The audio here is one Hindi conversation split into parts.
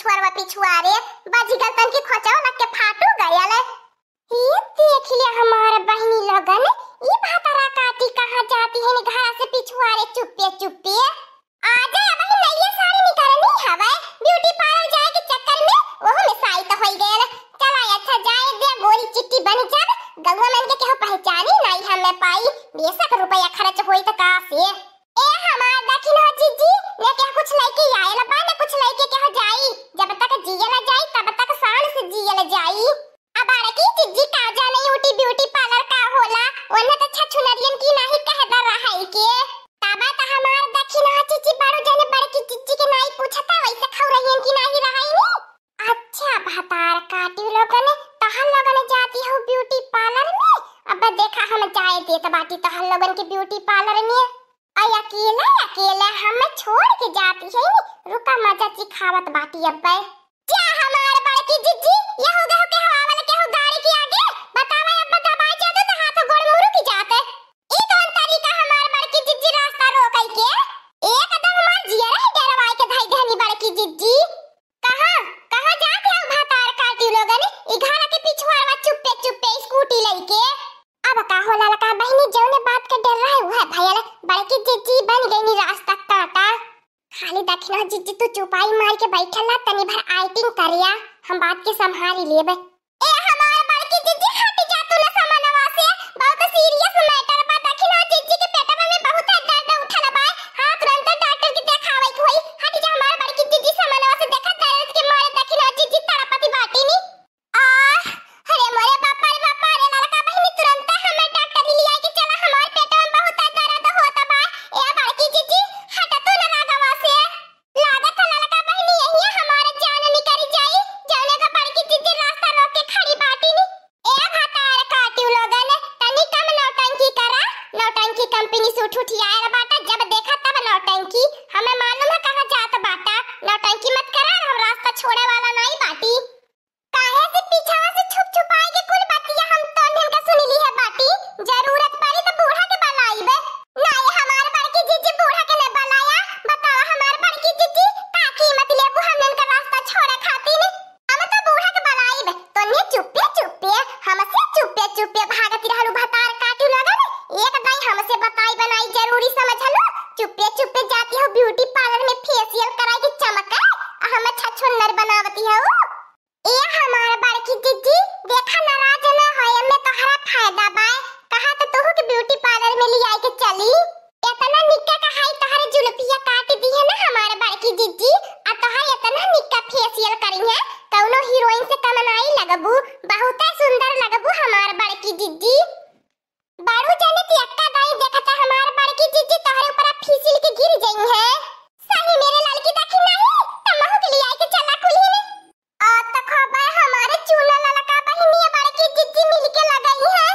पिछुआरे बाजीगर तन की खोचा लग के फाटू गयल। ये देख लिया हमारा बहनी लगन, ये भातारा काटी कहाँ जाती है घर से पिछुआरे चुप्पे चुप्पे। आ जाए अब नई साड़ी निकलनी हवे, ब्यूटी पार्लर जाए के चक्कर में ओह में साई तो होई गेल। चला अच्छा जाए दे गोरी चिट्टी बन जब गंगा मन के केहू पहचानी नहीं हमें पाई, बेशक रुपया खर्च होई त का से। ए हमार दखिन हो जीजी ने के कुछ लेके आएला बा ने कुछ लेके के जाई, जब तक जियला जाई तब तक शान से जियला जाई। अब आरे की जीजी का जाने यूटी ब्यूटी पार्लर का होला, ओने त छछुनरियन की नहीं कहदा रहाई के। तबा त हमार दखिन हो जीजी बारो जाने बड़े की जीजी के नहीं पूछता वैसे खौ रहियन की नहीं रहाई नी। अच्छा भातार काटी लोगन तहन लोगन जाती हो ब्यूटी पार्लर में। अब देखा हम जाए देत बाटी तहन लोगन के ब्यूटी पार्लर में। अकेला अकेला हम छोड़ के जाती है, रुका मजा चिखावत बाटी। अब क्या हमार बड़की जिज्जी ये हो गए के हवा वाला के हो गाड़ी के आगे बतावा। अब दबाई जाते तो हाथ गोड़ मुरु की जाते। ई कौन तरीका हमार बड़की जिज्जी रास्ता रोकई के एकदम हमार जिया रहे डरवाई के धाई धनी बड़की जिज्जी। कहां जाते हो भातार काटी लोगन ई घर के पिछुआरवा चुप्पे चुप्पे स्कूटी लेके। अब का होला लका बहनी जौने बात के डर रहा है भैया बड़की जिज्जी बन गई नी रास्ता काटा। खाली दखिना जिज्जी तू चुपाई मार के बैठला तनी भर आइटिंग करिया, हम बात के संभाल लेबे। ए हमार बड़की जिज्जी हट जा तू ना सामानवा से, बहुत सीरियस मैटर बा। दखिना जिज्जी के पेटवा में बहुत दर्द उठल बा, हां तुरंत डॉक्टर के देखावे के होई। हट जा हमार बड़की जिज्जी सामानवा से, देखा दर्द के मारे दखिना जिज्जी तड़पती बाटी नी। अरे मोरे बापा रे बापा रे लड़का बहनी तुरंत हमें डॉक्टर लिया के चला, हमार पेटवा में बहुत दर्द होता बा। ए बड़की जिज्जी हट तू ना रागवा से, लागत लड़का बहनी यही हमारे जान निकल जाई जाने का बड़की जिज्जी रास्ता रोक के खड़ी बाटी नी। ए भातार काटी लोगन तनी कम नौटंकी करा, नौटंकी कंपनी से उठ उठियार बाटा, जब देखा तब नौटंकी। हमें मालूम है कहां जात बाटा, नौटंकी मत करा, हम रास्ता छोड़े वाला नहीं बाटी। काहे से पीछावा से छुप छुपाई के कुल बातिया हम तो का सुन ली है बाटी, जरूरत पड़ी तो बूढ़ा के बलाईबे। नहीं हमार बड़की जिज्जी बूढ़ा के ने बलाया, बताओ हमार बड़की जिज्जी का कीमत लेबू हमन का रास्ता छोड़े खातिर। हम तो बूढ़ा के बलाईबे तो ने चुप्पे चुप्पे हमसे चुप्पे चुप्पे भागती रहलू भातार काटी लगन। एक दाई हमसे बताई बनाई जरूरी समझलू, चुप्पे चुप्पे जाती हो ब्यूटी पार्लर में फेशियल कराई के चमका हम छछुन्नर बनावती हो। ए हमार बड़की जिज्जी देखा नाराज न होए में तोहरा फायदा बा, कहा तो तोहू के ब्यूटी पार्लर में ले आई के चली। इतना निक्का कहाई तोहरे जुलपिया काट दी है ना हमार बड़की जिज्जी, आ तोहर इतना निक्का फेशियल करी है कौनो हीरोइन से कम नहीं लगबू, बहुत सुंदर लगबू हमार बड़की जिज्जी। बारू जाने ती अक्का दाई देखता हमार बड़की जिज्जी तोहरे ऊपर फिसल के गिर गई है। सही मेरे लड़की देखी नहीं तमहू के ले आई के चला कुली ने। हमारे चूना ललका बहनी बड़की जिज्जी मिलके लगाई है,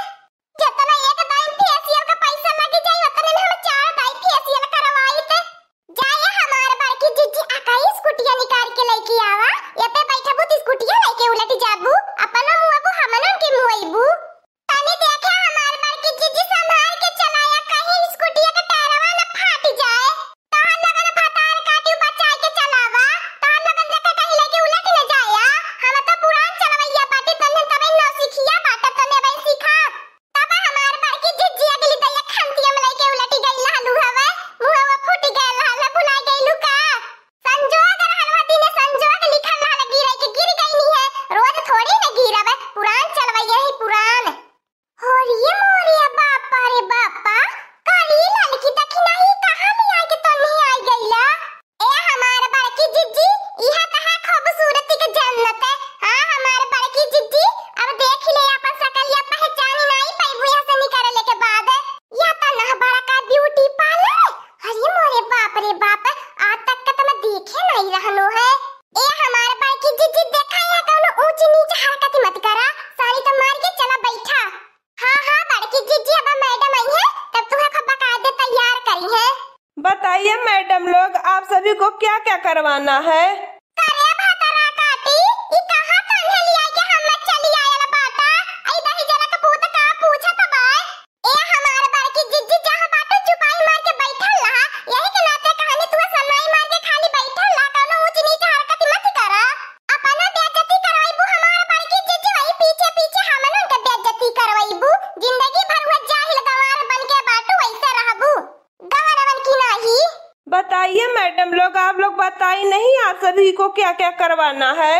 जितना एक दाई फेशियल का पैसा लग जाए उतने में हम 4 दाई फेशियल करवाई थे। जाए हमारे बड़की जिज्जी आकाई स्कूटिया निकाल के लेके आवा, ये पे बैठबू तो स्कूटिया लेके उलट जाबू, अपन मुआबू हमनन के मुआईबू। तने देखे हमारे बड़की जिज्जी संभाल के चलाया, कहीं स्कूटिया का टायरवा न फाट जाए। तहन लगन भातार काटी बचा के चलावा, तहन लगन देखा कहीं लेके उलट न जाया। हम तो पुरान चलवैया बाटी तने तबे न सीखिया बाटा तने भाई सीखा। तब हमार बड़की जिज्जी अगली दैया खंतिया में लेके उलटी गई लालू हवे, मुहवा फूट गइल हला भुला गइलू का। संजोग रहलवा दिने संजोग लिखल रहल गिरे के गिर गई नी है, रोज थोड़ी न गिरवे, पुरान चलवैया ही पुरान। होरिए मोरिया बापा रे बापा, काली लड़की देखी नहीं कहां ले आई के तने आई गइला। ए हमार बड़की जिज्जी इहा कहा खूबसूरती के जन्नत है। हां हमार बड़की जिज्जी अब देख ले अपन सकलिया पहचान नहीं पाइबू यहां से निकलले के बाद। या त ना बड़ा का ब्यूटी पार्लर, अरे मोरे बाप रे बाप, आज तक का तो मैं देखे नहीं रहनो है। ए हमार बड़की जिज्जी देखा या कौनो ऊंच नीच हरकत मत करा, सारी तो मार के चला बैठा। हां बड़की जिज्जी अब मैडम आई है तब तुम्हें खबर कायदे तैयार करी है। बताइए मैडम लोग आप सभी को क्या क्या करवाना है। करे भातारा काटी ई कहां तन्हे लिया के हम चली आयल बाटा, आई दही जरा का पूत का पूछत बा। ए हमार बड़की जिज्जी जहां बाटो चुपाई मार के बैठल रहा, यही के नाते कहानी तू सनाई मार के खाली बैठल रहा, कौनो ऊंच नीच हरकत मत करा। बताई नहीं आप सभी को क्या क्या करवाना है।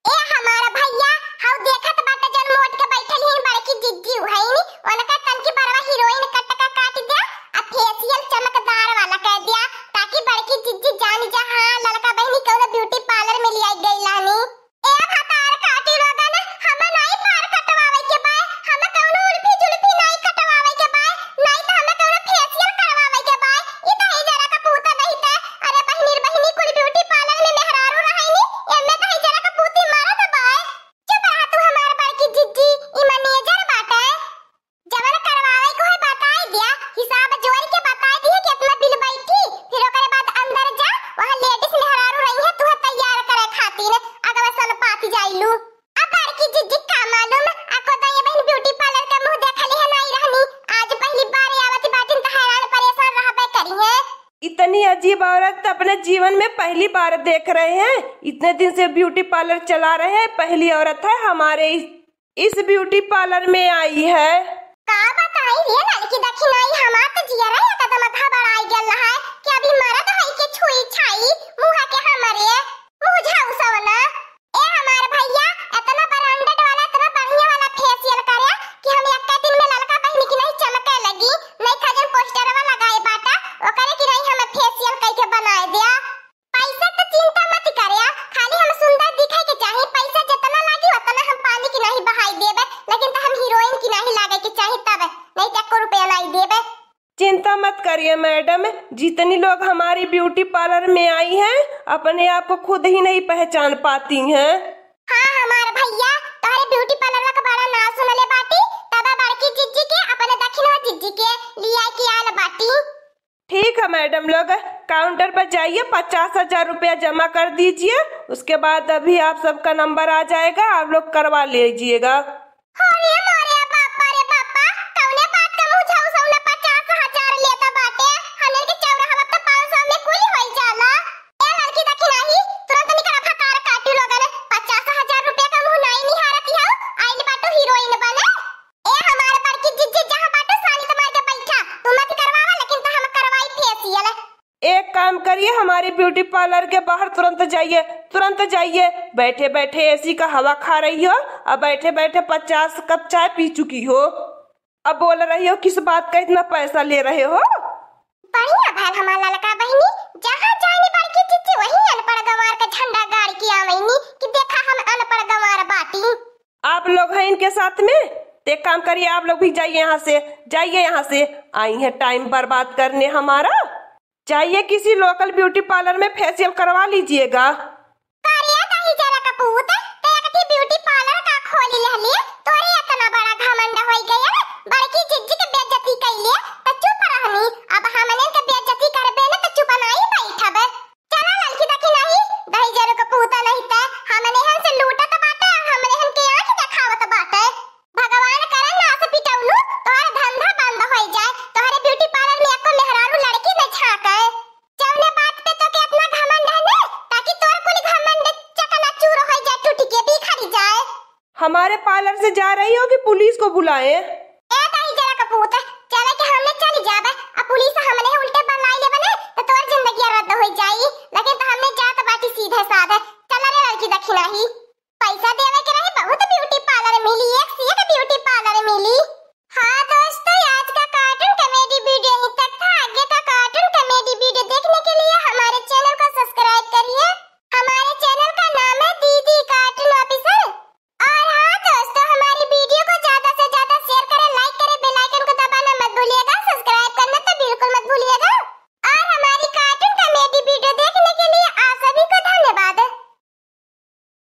ए हमारा भैया हाउ देखत बाटे जन मोट के बैठल ही बड़की जिज्जी है नी उनका तन की बरवा हीरोइन कट का काट दिया आ फेशियल चमकदार वाला कर दिया ताकि बड़की जिज्जी जान जा हां लड़का बहनी कौन ब्यूटी पार्लर में लिया गईलानी। ए भतार काटी लोगा ना हम नहीं पार कटवावे के बा हम कौन उल्फी जुल्फी नहीं कटवावे के बा नहीं तो हम कौन फेशियल करवावे के बा ई तो ही जरा का पूता नहीं ता अरे बहनी कुल ब्यूटी पार्लर में मेहरारू रहईनी एमे तो ही जरा का पूती मारत बा। चुप रहा तू हमार बड़की जिज्जी ई मैनेजर बाटे जवन करवावे को है बताई दिया हिसाब जोड़ के बताई दिए कितना बिल बैठी फिर ओकरे बाद अंदर जा वहां लेडीज मेहरारू रही है तू तैयार करे खातिर अगवा सन पाती जाइलू। अब बड़की जिज्जी का मालूम आको दये बहन ब्यूटी पार्लर का मुंह देखली है नहीं रहनी आज पहली बार आवत बाटिन त हैरान परेशान रहबे करी है। इतनी अजीब औरत अपने जीवन में पहली बार देख रहे हैं। इतने दिन से ब्यूटी पार्लर चला रहे हैं, पहली औरत है हमारे इस ब्यूटी पार्लर में आई है। का बताई रे लड़की दखिनाई हमार त जियरा या कदम घबराई गेल है कि अभी मरद है के छुई छाई मुंह के हमरे मुझाऊ सवना। ए हमार भैया इतना ब्रांडेड वाला इतना बढ़िया वाला फेशियल करे कि हम एक दिन में लड़का बहनी की नहीं चमके लगी नहीं खजन पोस्टरवा लगाए बाटा ओकरे की नहीं हम फेशियल कई के बनाए दिया। पैसा तो चिंता मत करिया खाली हम सुंदर दिखे के चाहे पैसा जितना लागी उतना हम पानी की नहीं बहाई देबे लेकिन तो हम हीरोइन की नहीं लागे के चाहे तब नहीं तो 1 रुपया नहीं देबे। चिंता मत करिए मैडम, जितनी लोग हमारी ब्यूटी पार्लर में आई हैं अपने आप को खुद ही नहीं पहचान पाती हैं। हाँ हमारे भैया तुम्हारे ब्यूटी पार्लर का बड़ा नाम सुनले बाटी तब बड़की जिज्जी के अपने दक्षिणवा जिज्जी के लिया की आल बाटी। ठीक है मैडम लोग काउंटर पर जाइए 50,000 रुपया जमा कर दीजिए, उसके बाद अभी आप सबका नंबर आ जाएगा, आप लोग करवा लीजिएगा। अरे मोरे बापा रे बापा कौने बात का मुझाऊ सौना 50,000 लेता बाटे हमने के चौराहा वक्त 500 में कुल होई जाला। ए लड़की दखिनाही तुरंत निकल फकार काटी लोगन 50,000 रुपया का मुंह नहीं निहारती हो आइल बाटो हीरोइन बने। ए हमारे बड़की जिज्जी जहां बाटो सानी तो मार के बैठा तू मत करवावा लेकिन तो हम करवाई फेशियल। एक काम करिए हमारी ब्यूटी पार्लर के बाहर तुरंत जाइए। बैठे बैठे एसी का हवा खा रही हो और बैठे बैठे 50 कप चाय पी चुकी हो, अब बोल रही हो किस बात का इतना पैसा ले रहे हो। बढ़िया भैल हमारा लड़का बहनी जहाँ जाने बड़की जिज्जी वही अनपढ़ गंवार का झंडा गाड़ के आवैनी कि देखा हम अनपढ़ गंवार बाटी। आप लोग हैं इनके साथ में, एक काम करिए आप लोग भी जाइए यहाँ से आई है टाइम बर्बाद करने हमारा। जाइए किसी लोकल ब्यूटी पार्लर में फेशियल करवा लीजिएगा। ब्यूटी पार्लर का खोली ले तोरे इतना बड़ा घमंड होई गया बड़की जिज्जी के बेइज्जती कइले त चुप रहनी अब हमने के बेइज्जती करबे न त चुप नहीं बैठब। चला लड़की देखी नहीं दही जरो के पूता नहीं त हमने हन से लूटत बाटे हमने हन के आंख दिखावत बाटे। भगवान करे ना से पिटौनु तोहर धंधा बंद होई जाए तोहरे ब्यूटी पार्लर में एको मेहरारू लड़की न छाके जौने बात पे तो के इतना घमंड है न ताकि तोर कुल घमंड चकनाचूर हो जाए टूट के भी खड़ी जाए। हमारे पार्लर से जा रही हो कि पुलिस को बुलाएं? ए ताई जरा कपूत चले कि हमने चली जाबे अब पुलिस हमने उल्टे बनाई ले बने तो तोर जिंदगी रद्द हो जाई लेकिन तो हमने जात बाटी सीधे साधे चला रे लड़की दखिनाही पैसा देवे